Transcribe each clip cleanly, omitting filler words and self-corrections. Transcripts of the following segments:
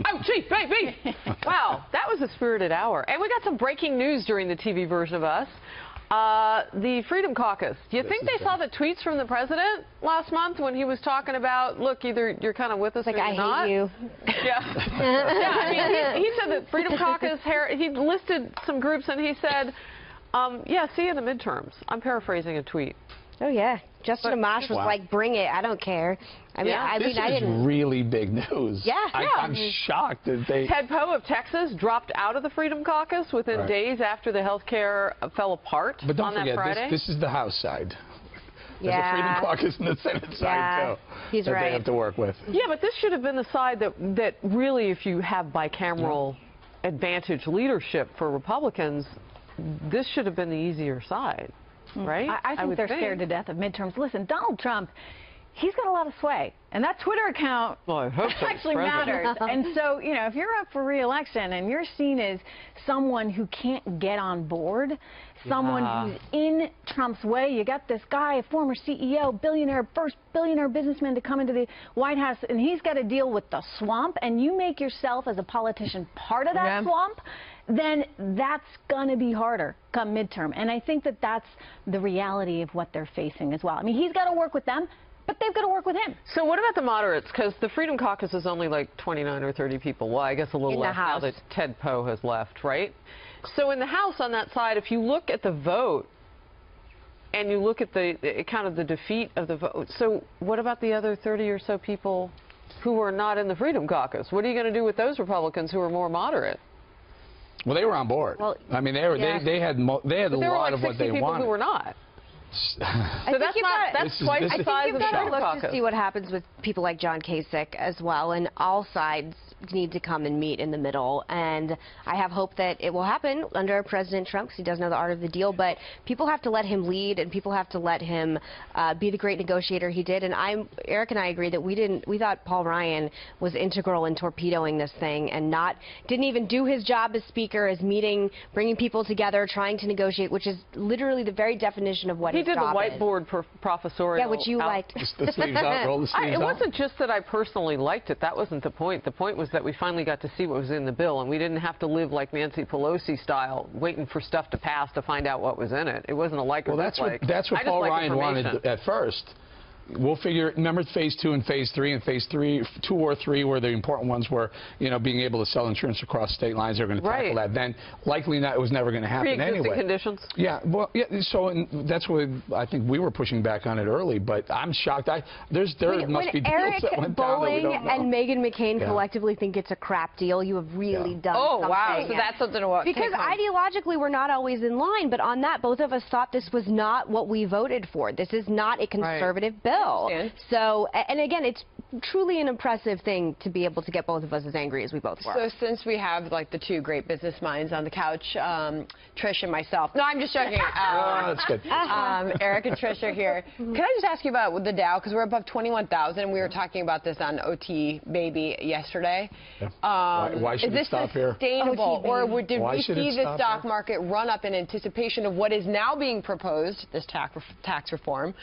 Oh, gee, baby. Wow, that was a spirited hour. And we got some breaking news during the TV version of us. The Freedom Caucus. Do you think they saw the tweets from the president last month when he was talking about, look, either you're kind of with us or you're not? I hate you. Yeah. Yeah, I mean, he said that Freedom Caucus, he listed some groups and he said, yeah, see you in the midterms. I'm paraphrasing a tweet. Oh, yeah. Justin Amash was like, bring it. I don't care. I mean, Yeah. This is really big news. Yeah. I'm shocked that they... Ted Poe of Texas dropped out of the Freedom Caucus within days after the health care fell apart But don't on that forget, Friday. this is the House side. There's Yeah. a Freedom Caucus and the Senate side, too. He's that right. they have to work with. Yeah, but this should have been the side that really, if you have bicameral advantage leadership for Republicans, this should have been the easier side, right? I think they're scared to death of midterms. Listen, Donald Trump, he's got a lot of sway, and that Twitter account actually matters. And so, you know, if you're up for re-election and you're seen as someone who can't get on board, someone who's in Trump's way, you got this guy, a former CEO, billionaire, first billionaire businessman to come into the White House, and he's got to deal with the swamp, and you make yourself as a politician part of that swamp, then that's going to be harder come midterm. And I think that that's the reality of what they're facing as well. I mean, he's got to work with them, but they've got to work with him. So what about the moderates? Because the Freedom Caucus is only like 29 or 30 people. Well, I guess a little less now that Ted Poe has left, right? So in the House on that side, if you look at the vote and you look at the kind of the defeat of the vote, so what about the other 30 or so people who are not in the Freedom Caucus? What are you going to do with those Republicans who are more moderate? Well, they were on board. Well, I mean, they had a lot of what they wanted. People who were not. So that's twice the size of the Freedom Caucus. Caucus. To see what happens with people like John Kasich as well, and all sides need to come and meet in the middle. And I have hope that it will happen under President Trump, because he does know the art of the deal. But people have to let him lead, and people have to let him be the great negotiator he did. And Eric and I agree that we thought Paul Ryan was integral in torpedoing this thing, and didn't even do his job as speaker, as bringing people together, trying to negotiate, which is literally the very definition of what his job is. He did the whiteboard professorial. Yeah, which you liked. The sleeves out, roll the sleeves It out. wasn't just that I personally liked it. That wasn't the point. The point was that we finally got to see what was in the bill, and we didn't have to live like Nancy Pelosi style, waiting for stuff to pass to find out what was in it. It wasn't a like or dislike. Well, that's what Paul Ryan wanted at first. We'll figure. Remember phase 2 and phase 3, and phase 2 or 3 where the important ones were, you know, being able to sell insurance across state lines. They're going to tackle that. Then likely not, it was never going to happen anyway. Conditions. Yeah. Well, yeah. So that's what I think we were pushing back on it early. But I'm shocked. There must be deals that went down that we don't know. And Meghan McCain collectively think it's a crap deal, you have really done something. Oh wow! So that's something to watch. Because ideologically we're not always in line, but on that, both of us thought this was not what we voted for. This is not a conservative bill. So, and again, it's truly an impressive thing to be able to get both of us as angry as we both were. So since we have like the two great business minds on the couch, Trish and myself. No, I'm just joking. That's good. Eric and Trish are here. Can I just ask you about the Dow? Because we're above 21,000. We were talking about this on OT Baby yesterday. Why should it stop here? Is this sustainable, or did we see the stock market run up in anticipation of what is now being proposed, this tax reform?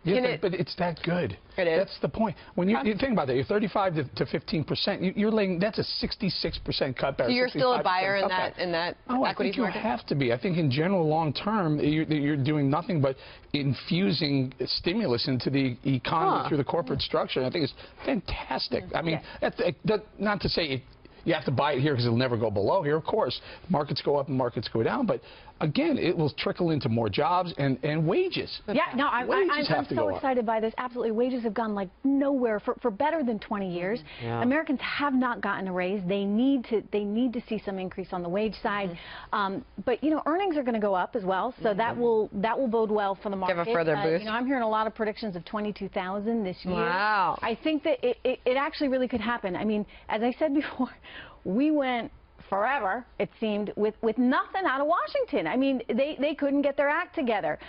Yeah, but it's that good. It is. That's the point. When you think about that, you're 35 to 15%. You're laying. That's a 66% cutback. So you're still a buyer in that Oh, I equity think you have to be. I think in general, long term, you're doing nothing but infusing stimulus into the economy through the corporate structure. And I think it's fantastic. I mean, not to say you have to buy it here because it'll never go below here. Of course, markets go up and markets go down, but again, it will trickle into more jobs and wages. Yeah, no, I'm so excited by this. Absolutely, wages have gone like nowhere for better than 20 years. Yeah. Americans have not gotten a raise. They need to see some increase on the wage side. But you know, earnings are going to go up as well, so that will bode well for the market. Give a further boost. You know, I'm hearing a lot of predictions of 22,000 this year. Wow. I think that it actually really could happen. I mean, as I said before, we went forever, it seemed, with nothing out of Washington. I mean, they couldn't get their act together.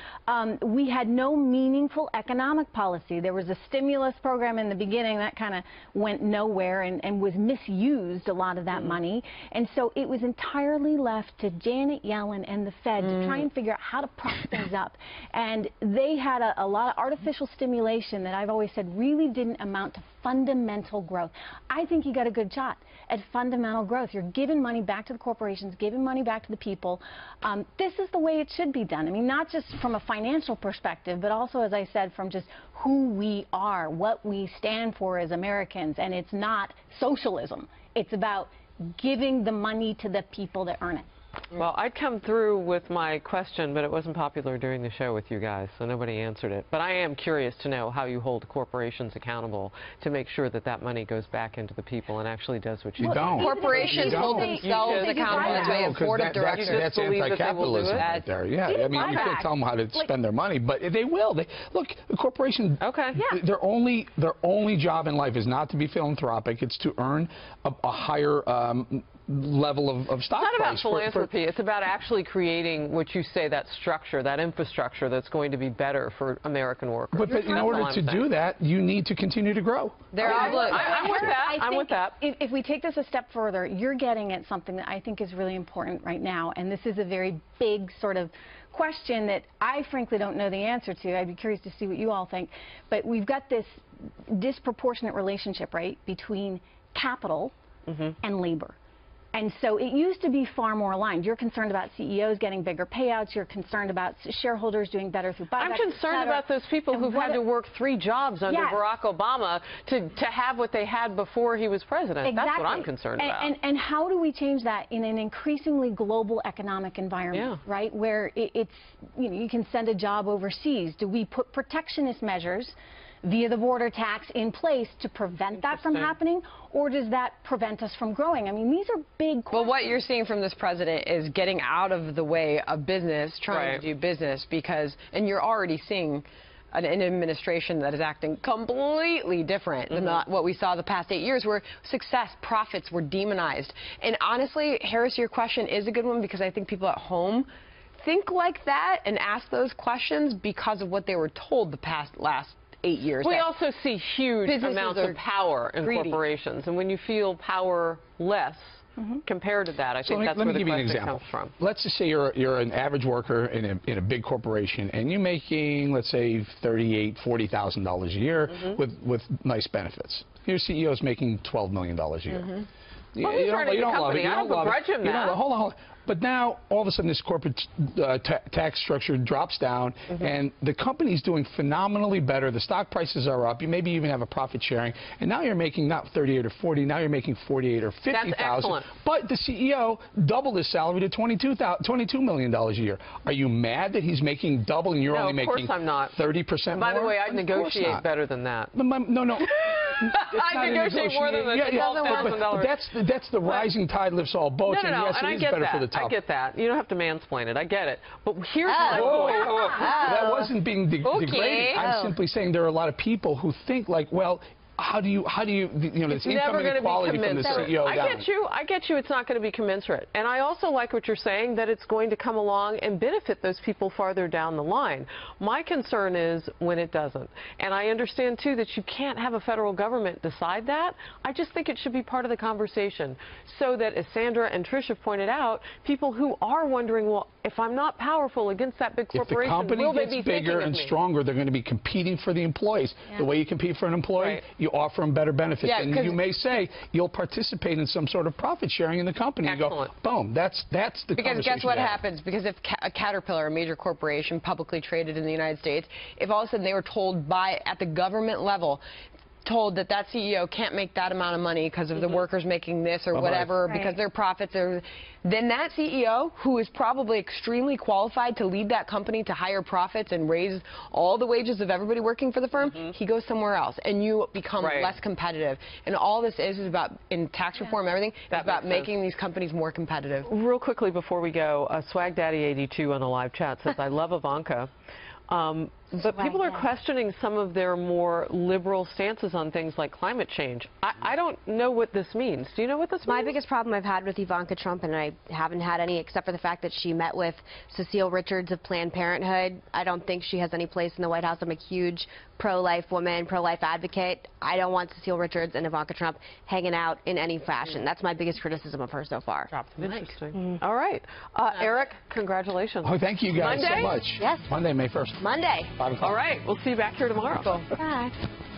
We had no meaningful economic policy. There was a stimulus program in the beginning that kind of went nowhere and was misused, a lot of that money. And so it was entirely left to Janet Yellen and the Fed to try and figure out how to prop things up. And they had a lot of artificial stimulation that I've always said really didn't amount to fundamental growth. I think you got a good shot at fundamental growth. You're giving money back to the corporations, giving money back to the people. This is the way it should be done. I mean, not just from a financial perspective, but also, as I said, from just who we are, what we stand for as Americans. And it's not socialism. It's about giving the money to the people that earn it. Well, I'd come through with my question, but it wasn't popular during the show with you guys, so nobody answered it. But I am curious to know how you hold corporations accountable to make sure that that money goes back into the people and actually does what you don't. Corporations hold themselves accountable as a board of directors. That's anti-capitalism right there. Yeah, I mean, you can't tell them how to spend their money, but they will. Look, a corporation, their only job in life is not to be philanthropic. It's to earn a higher level of stock price. It's not about philanthropy. It's about actually creating what you say, that structure, that infrastructure that's going to be better for American workers. But in order to do that, you need to continue to grow. I'm with that. I'm with that. If we take this a step further, you're getting at something that I think is really important right now, and this is a very big sort of question that I frankly don't know the answer to. I'd be curious to see what you all think. But we've got this disproportionate relationship, right, between capital and labor. And so it used to be far more aligned. You're concerned about CEOs getting bigger payouts. You're concerned about shareholders doing better through buybacks. I'm concerned about those people who've had to work 3 jobs under Barack Obama to have what they had before he was president. Exactly. That's what I'm concerned about. And how do we change that in an increasingly global economic environment, right, where it's, you know, you can send a job overseas? Do we put protectionist measures via the border tax in place to prevent that from happening, or does that prevent us from growing? I mean, these are big questions. Well, what you're seeing from this president is getting out of the way of business, trying to do business, because, and you're already seeing an administration that is acting completely different than what we saw the past 8 years, where success, profits were demonized. And honestly, Harris, your question is a good one, because I think people at home think like that and ask those questions because of what they were told the last 8 years. We also see huge amounts of power in corporations, and when you feel powerless compared to that, I think that's where the question comes from. Let's just say you're an average worker in a big corporation, and you're making, let's say, $38,000, $40,000 a year with nice benefits. Your CEO is making $12 million a year. Well, you don't love it. I don't begrudge him that. Hold on. But now, all of a sudden, this corporate tax structure drops down, and the company's doing phenomenally better. The stock prices are up. You maybe even have a profit sharing, and now you're making not 38 or 40. Now you're making 48 or 50,000. But the CEO doubled his salary to $22 million a year. Are you mad that he's making double and you're only making 30% more? By the way, I negotiate better than that. No. I negotiate more than the $12,000. That's the rising tide lifts all boats. No, and yes, and it is better for the top. I get that. You don't have to mansplain it. I get it. But here's my point. That wasn't being degrading. I'm simply saying there are a lot of people who think like, well, how do you this income inequality from the CEO down. I get you, it's not going to be commensurate. And I also like what you're saying, that it's going to come along and benefit those people farther down the line. My concern is when it doesn't. And I understand, too, that you can't have a federal government decide that. I just think it should be part of the conversation, so that, as Sandra and Trish have pointed out, people who are wondering, well, if I'm not powerful against that big corporation, if the company gets bigger and stronger, they're going to be competing for the employees. The way you compete for an employee, you offer them better benefits. And you may say you'll participate in some sort of profit sharing in the company. You go, boom, that's the conversation. Because guess what happens? Because if Caterpillar, a major corporation publicly traded in the United States, if all of a sudden they were told at the government level, told that CEO can't make that amount of money because of the workers making this or whatever, because their profits are, then that CEO, who is probably extremely qualified to lead that company to higher profits and raise all the wages of everybody working for the firm, he goes somewhere else, and you become less competitive. And all this is about, in tax reform, everything, it's about making these companies more competitive. Real quickly before we go, Swag Daddy 82 on the live chat says, I love Ivanka. But people are questioning some of their more liberal stances on things like climate change. I don't know what this means. Do you know what this means? My biggest problem I've had with Ivanka Trump, and I haven't had any except for the fact that she met with Cecile Richards of Planned Parenthood. I don't think she has any place in the White House. I'm a huge pro-life woman, pro-life advocate. I don't want Cecile Richards and Ivanka Trump hanging out in any fashion. That's my biggest criticism of her so far. Interesting. All right. Eric, congratulations. Oh, thank you guys Monday? so much. Yes. Monday, May 1st. Monday. 5 o'clock. All right. We'll see you back here tomorrow. Bye.